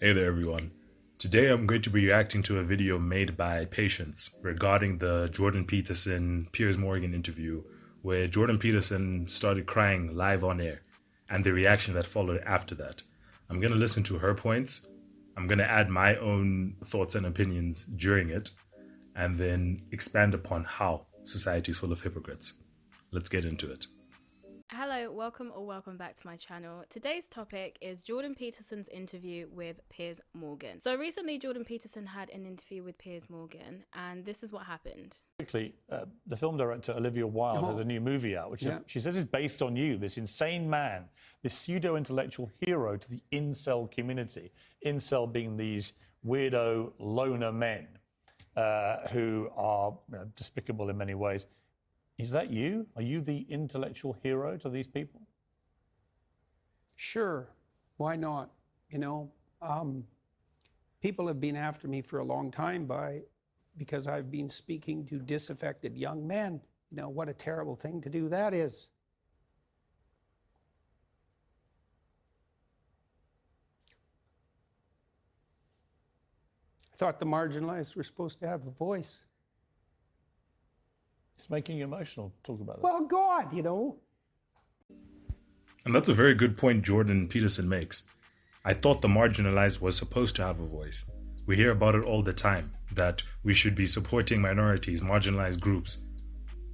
Hey there everyone. Today I'm going to be reacting to a video made by Patience regarding the Jordan Peterson Piers Morgan interview where Jordan Peterson started crying live on air and the reaction that followed after that. I'm going to listen to her points. I'm going to add my own thoughts and opinions during it and then expand upon how society is full of hypocrites. Let's get into it. Hello, welcome back to my channel. Today's topic is Jordan Peterson's interview with Piers Morgan. So recently Jordan Peterson had an interview with Piers Morgan and this is what happened. Quickly, the film director Olivia Wilde has a new movie out, which she says is based on you, this insane man, this pseudo-intellectual hero to the incel community. Incel being these weirdo loner men who are despicable in many ways. Is that you? Are you the intellectual hero to these people? Sure. Why not? People have been after me for a long time because I've been speaking to disaffected young men. What a terrible thing to do that is. I thought the marginalized were supposed to have a voice. It's making you emotional. Talk about that. Well, God, And that's a very good point Jordan Peterson makes. I thought the marginalized was supposed to have a voice. We hear about it all the time, that we should be supporting minorities, marginalized groups.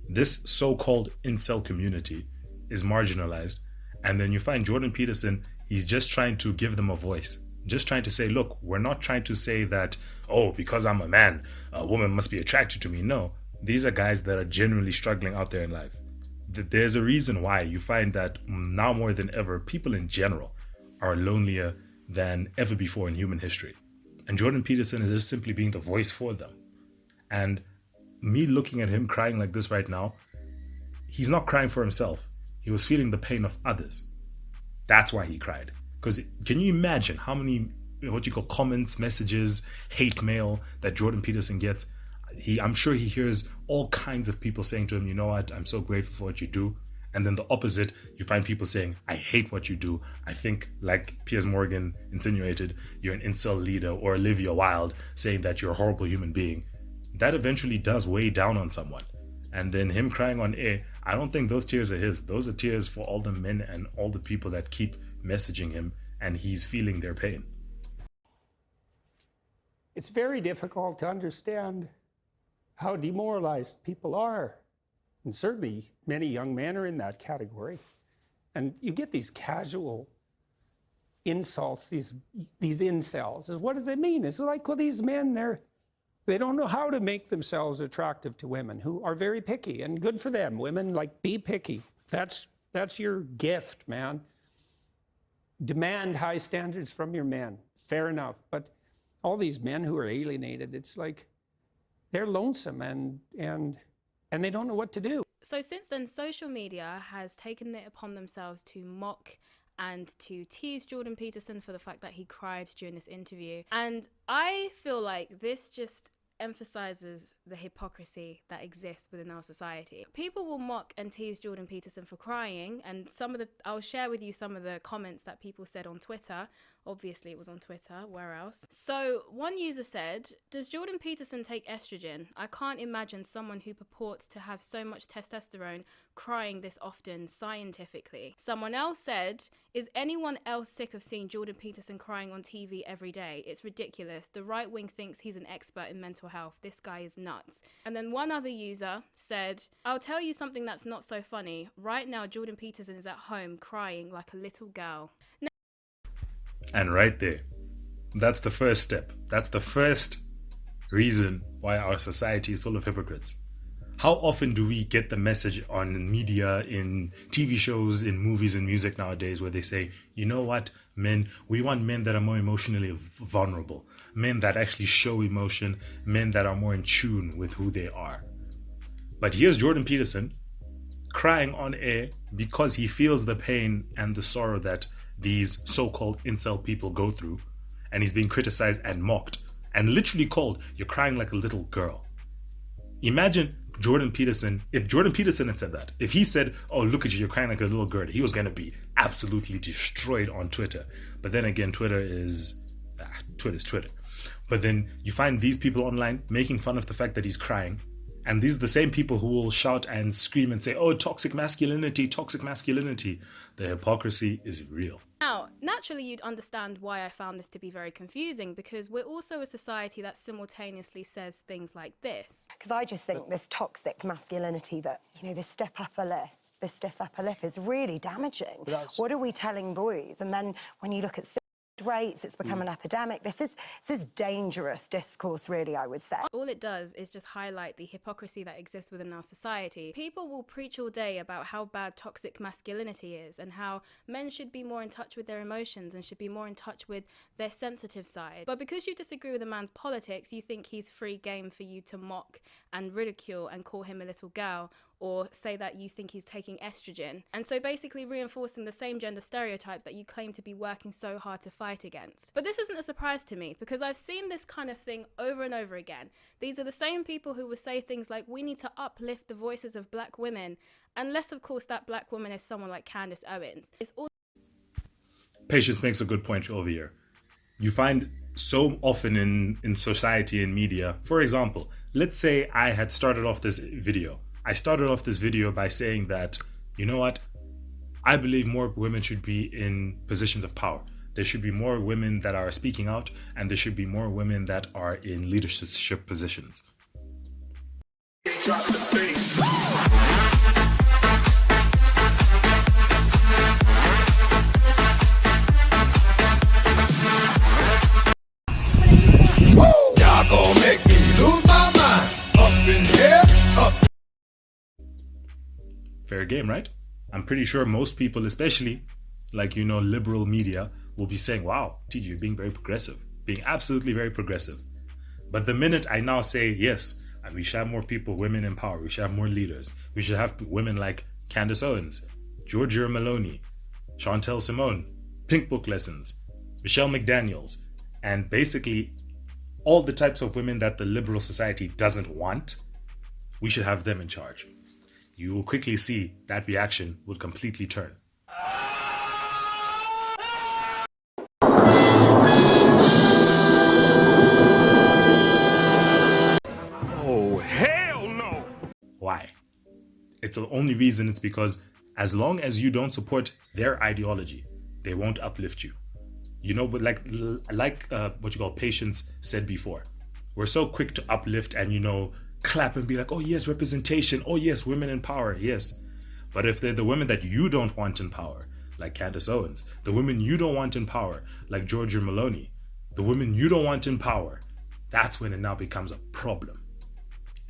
This so-called incel community is marginalized, and then you find Jordan Peterson, he's just trying to give them a voice. Just trying to say, look, we're not trying to say that, oh, because I'm a man, a woman must be attracted to me. No, these are guys that are genuinely struggling out there in life. There's a reason why you find that now more than ever, people in general are lonelier than ever before in human history. And Jordan Peterson is just simply being the voice for them. And me looking at him crying like this right now, he's not crying for himself. He was feeling the pain of others. That's why he cried. Because can you imagine how many, what you call comments, messages, hate mail that Jordan Peterson gets? I'm sure he hears all kinds of people saying to him, you know what, I'm so grateful for what you do. And then the opposite, you find people saying, I hate what you do. I think, like Piers Morgan insinuated, you're an incel leader, or Olivia Wilde saying that you're a horrible human being. That eventually does weigh down on someone. And then him crying on air, I don't think those tears are his. Those are tears for all the men and all the people that keep messaging him, and he's feeling their pain. It's very difficult to understand how demoralized people are. And certainly many young men are in that category. And you get these casual insults, these incels. What does it mean? It's like, well, these men, they don't know how to make themselves attractive to women who are very picky, and good for them. Women, be picky. That's your gift, man. Demand high standards from your men. Fair enough. But all these men who are alienated, it's like they're lonesome and they don't know what to do. So since then, social media has taken it upon themselves to mock and to tease Jordan Peterson for the fact that he cried during this interview. And I feel like this just emphasizes the hypocrisy that exists within our society. People will mock and tease Jordan Peterson for crying, and I'll share with you some of the comments that people said on Twitter. Obviously it was on Twitter, where else? So one user said, does Jordan Peterson take estrogen? I can't imagine someone who purports to have so much testosterone crying this often scientifically. Someone else said, is anyone else sick of seeing Jordan Peterson crying on TV every day? It's ridiculous. The right wing thinks he's an expert in mental health. This guy is nuts. And then one other user said, I'll tell you something that's not so funny. Right now, Jordan Peterson is at home crying like a little girl. And right there, that's the first step. That's the first reason why our society is full of hypocrites. How often do we get the message on media, in TV shows, in movies and music nowadays where they say, you know what, men, we want men that are more emotionally vulnerable, men that actually show emotion, men that are more in tune with who they are. But here's Jordan Peterson crying on air because he feels the pain and the sorrow that these so-called incel people go through, and he's being criticized and mocked and literally called, you're crying like a little girl. Imagine Jordan Peterson, if Jordan Peterson had said that, if he said, oh, look at you, you're crying like a little girl, he was going to be absolutely destroyed on Twitter. But then again, Twitter is, Twitter's Twitter. But then you find these people online making fun of the fact that he's crying. And these are the same people who will shout and scream and say, oh, toxic masculinity, toxic masculinity. The hypocrisy is real. Now, naturally, you'd understand why I found this to be very confusing, because we're also a society that simultaneously says things like this. Because I just think this toxic masculinity that, this stiff upper lip is really damaging. What are we telling boys? And then when you look at rates, it's become an epidemic. This is dangerous discourse, really, I would say. All it does is just highlight the hypocrisy that exists within our society. People will preach all day about how bad toxic masculinity is and how men should be more in touch with their emotions and should be more in touch with their sensitive side. But because you disagree with a man's politics, you think he's free game for you to mock and ridicule and call him a little girl, or say that you think he's taking estrogen. And so basically reinforcing the same gender stereotypes that you claim to be working so hard to fight against. But this isn't a surprise to me, because I've seen this kind of thing over and over again. These are the same people who will say things like, we need to uplift the voices of black women, unless of course that black woman is someone like Candace Owens. It's all Patience makes a good point over here. You find so often in society and media, for example, let's say I had started off this video. I started off this video by saying that, you know what? I believe more women should be in positions of power. There should be more women that are speaking out, and there should be more women that are in leadership positions. Drop the bass. Y'all gon' make me lose my mind. Up in here, up. Fair game, right? I'm pretty sure most people, especially liberal media, will be saying, wow, TG, you're being very progressive, being absolutely very progressive. But the minute I now say, yes, and we should have more people, women in power, we should have more leaders, we should have women like Candace Owens, Giorgia Meloni, Chantel Simone, Pink Book Lessons, Michelle McDaniels, and basically all the types of women that the liberal society doesn't want, we should have them in charge. You will quickly see that reaction will completely turn. Oh, hell no! Why? It's the only reason. It's because as long as you don't support their ideology, they won't uplift you. But like what you call Patience said before, we're so quick to uplift and clap and be like, oh yes, representation, oh yes, women in power, yes. But if they're the women that you don't want in power, like Candace Owens, the women you don't want in power, like Giorgia Meloni, the women you don't want in power, that's when it now becomes a problem.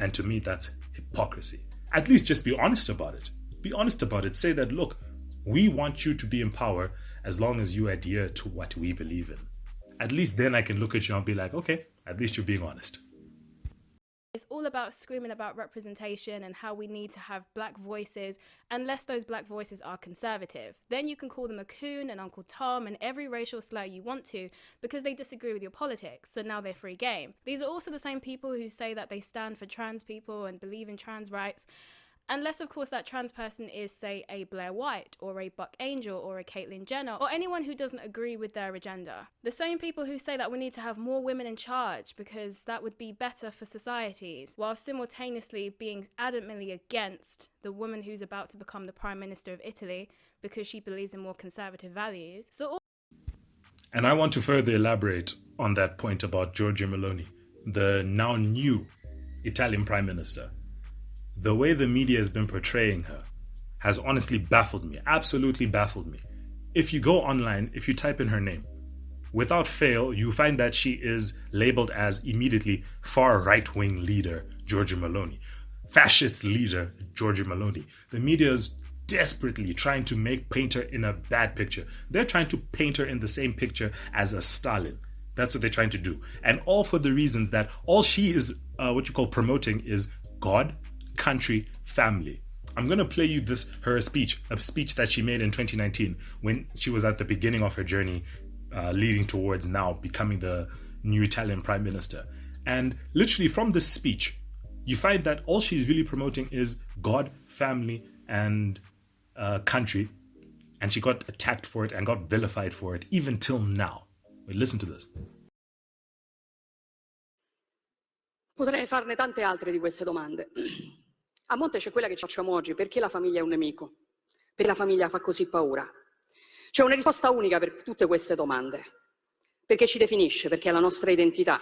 And to me, that's hypocrisy. At least just be honest about it. Be honest about it. Say that, look, we want you to be in power as long as you adhere to what we believe in. At least then I can look at you and be like, okay, at least you're being honest. It's all about screaming about representation and how we need to have black voices, unless those black voices are conservative. Then you can call them a coon and Uncle Tom and every racial slur you want to, because they disagree with your politics, so now they're free game. These are also the same people who say that they stand for trans people and believe in trans rights, unless of course that trans person is, say, a Blair White or a Buck Angel or a Caitlyn Jenner or anyone who doesn't agree with their agenda. The same people who say that we need to have more women in charge because that would be better for societies, while simultaneously being adamantly against the woman who's about to become the Prime Minister of Italy because she believes in more conservative values. And I want to further elaborate on that point about Giorgia Meloni, the now new Italian Prime Minister. The way the media has been portraying her has honestly baffled me, absolutely baffled me. If you go online, if you type in her name, without fail, you find that she is labeled as immediately far right-wing leader Giorgia Meloni, fascist leader Giorgia Meloni. The media is desperately trying to paint her in a bad picture. They're trying to paint her in the same picture as a Stalin. That's what they're trying to do. And all for the reasons that all she is promoting is God, country, family. I'm going to play you a speech that she made in 2019 when she was at the beginning of her journey leading towards now becoming the new Italian Prime Minister. And literally from this speech, you find that all she's really promoting is God, family, and country. And she got attacked for it and got vilified for it even till now. Wait, listen to this. Potrei farne tante altre di queste domande. A monte c'è quella che ci facciamo oggi: perché la famiglia è un nemico? Perché la famiglia fa così paura? C'è una risposta unica per tutte queste domande: perché ci definisce, perché è la nostra identità,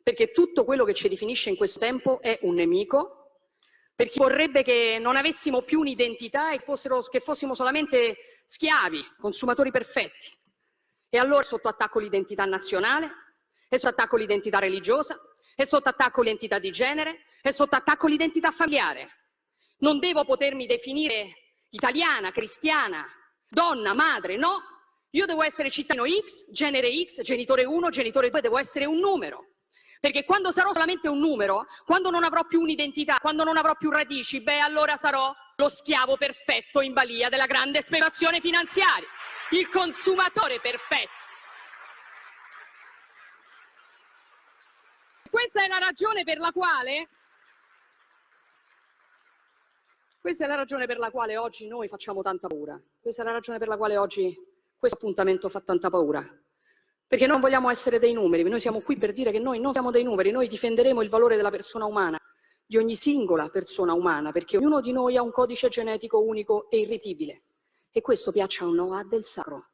perché tutto quello che ci definisce in questo tempo è un nemico, perché vorrebbe che non avessimo più un'identità e che fossimo solamente schiavi, consumatori perfetti. E allora è sotto attacco l'identità nazionale, è sotto attacco l'identità religiosa, è sotto attacco l'identità di genere, è sotto attacco l'identità familiare. Non devo potermi definire italiana, cristiana, donna, madre, no. Io devo essere cittadino X, genere X, genitore 1, genitore 2, devo essere un numero. Perché quando sarò solamente un numero, quando non avrò più un'identità, quando non avrò più radici, allora sarò lo schiavo perfetto in balia della grande speculazione finanziaria, il consumatore perfetto. Questa è la ragione per la quale oggi noi facciamo tanta paura. Questa è la ragione per la quale oggi questo appuntamento fa tanta paura. Perché non vogliamo essere dei numeri, noi siamo qui per dire che noi non siamo dei numeri, noi difenderemo il valore della persona umana, di ogni singola persona umana, perché ognuno di noi ha un codice genetico unico e irripetibile. E questo, piaccia o no, ha del sacro.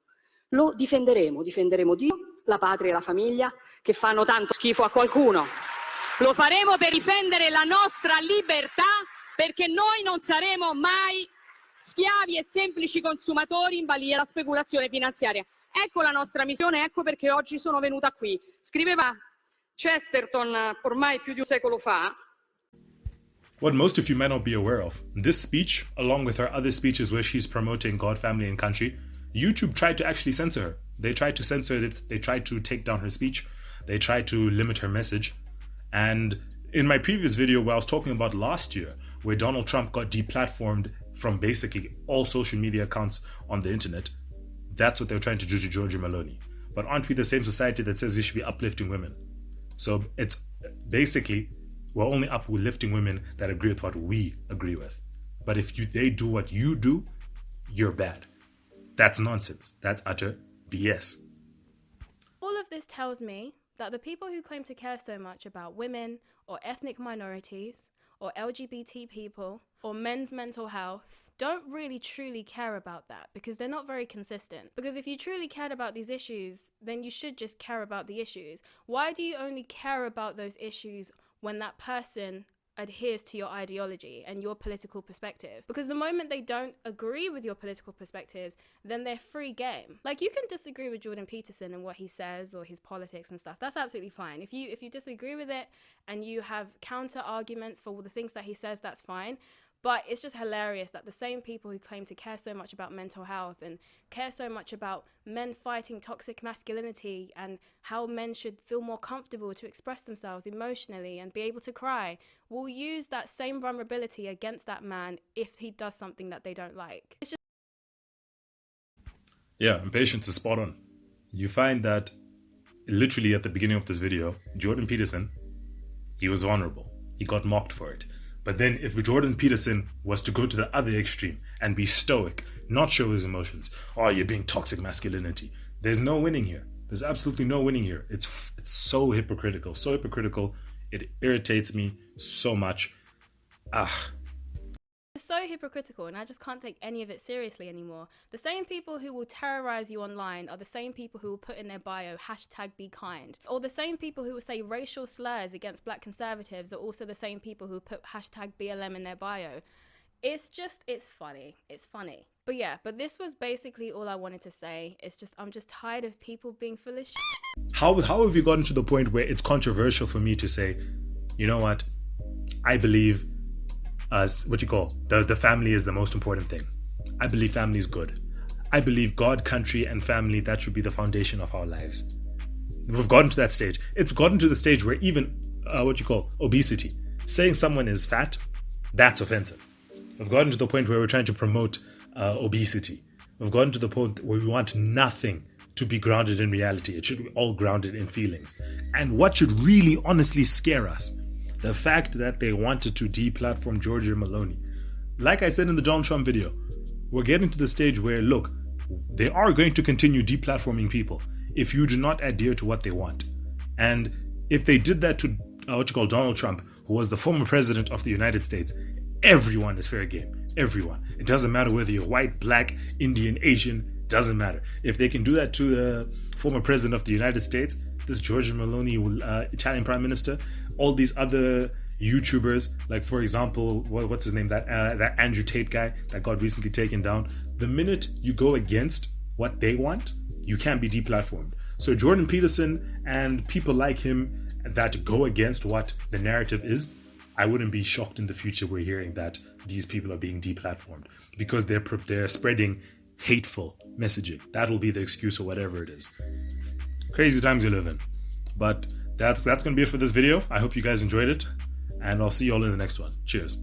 Lo difenderemo Dio, la patria e la famiglia, che fanno tanto schifo a qualcuno. Lo faremo per difendere la nostra libertà, perché noi non saremo mai schiavi e semplici consumatori in balia della speculazione finanziaria. Ecco la nostra missione, ecco perché oggi sono venuta qui. Scriveva Chesterton ormai più di un secolo fa. What most of you may not be aware of, this speech, along with her other speeches where she's promoting God, family, and country, YouTube tried to actually censor her. They tried to censor it, they tried to take down her speech, they tried to limit her message. And in my previous video where I was talking about last year, where Donald Trump got deplatformed from basically all social media accounts on the internet, that's what they're trying to do to Giorgia Meloni. But aren't we the same society that says we should be uplifting women? So it's basically, we're only uplifting women that agree with what we agree with. But if they do what you do, you're bad. That's nonsense. That's utter BS. All of this tells me that the people who claim to care so much about women or ethnic minorities or LGBT people or men's mental health don't really truly care about that, because they're not very consistent. Because if you truly cared about these issues, then you should just care about the issues. Why do you only care about those issues when that person adheres to your ideology and your political perspective? Because the moment they don't agree with your political perspectives, then they're free game. Like, you can disagree with Jordan Peterson and what he says or his politics and stuff. That's absolutely fine. If you disagree with it and you have counter arguments for the things that he says, that's fine. But it's just hilarious that the same people who claim to care so much about mental health and care so much about men fighting toxic masculinity and how men should feel more comfortable to express themselves emotionally and be able to cry will use that same vulnerability against that man if he does something that they don't like. It's just... Yeah, and Patience is spot on. You find that literally at the beginning of this video, Jordan Peterson, he was vulnerable. He got mocked for it. But then if Jordan Peterson was to go to the other extreme and be stoic, not show his emotions, oh, you're being toxic masculinity, there's no winning here. There's absolutely no winning here. It's so hypocritical, it irritates me so much. It's so hypocritical, and I just can't take any of it seriously anymore. The same people who will terrorize you online are the same people who will put in their bio #BeKind. Or the same people who will say racial slurs against black conservatives are also the same people who put #BLM in their bio. It's funny. It's funny. But yeah, this was basically all I wanted to say. I'm just tired of people being full of shit. How have you gotten to the point where it's controversial for me to say, you know what, I believe the family is the most important thing. I believe family is good. I believe God, country, and family, that should be the foundation of our lives. We've gotten to that stage. It's gotten to the stage where even obesity, saying someone is fat, that's offensive. We've gotten to the point where we're trying to promote obesity. We've gotten to the point where we want nothing to be grounded in reality. It should be all grounded in feelings. And what should really honestly scare us, the fact that they wanted to deplatform Giorgia Meloni. Like I said in the Donald Trump video, we're getting to the stage where, look, they are going to continue deplatforming people if you do not adhere to what they want. And if they did that to Donald Trump, who was the former president of the United States, everyone is fair game. Everyone. It doesn't matter whether you're white, black, Indian, Asian, doesn't matter. If they can do that to the former president of the United States, this Giorgia Meloni, Italian prime minister, all these other YouTubers, like for example, what's his name, that Andrew Tate guy that got recently taken down. The minute you go against what they want, you can't be deplatformed. So Jordan Peterson and people like him that go against what the narrative is, I wouldn't be shocked in the future we're hearing that these people are being deplatformed because they're spreading hateful messaging. That will be the excuse or whatever it is. Crazy times you live in. But that's going to be it for this video. I hope you guys enjoyed it, and I'll see you all in the next one. Cheers.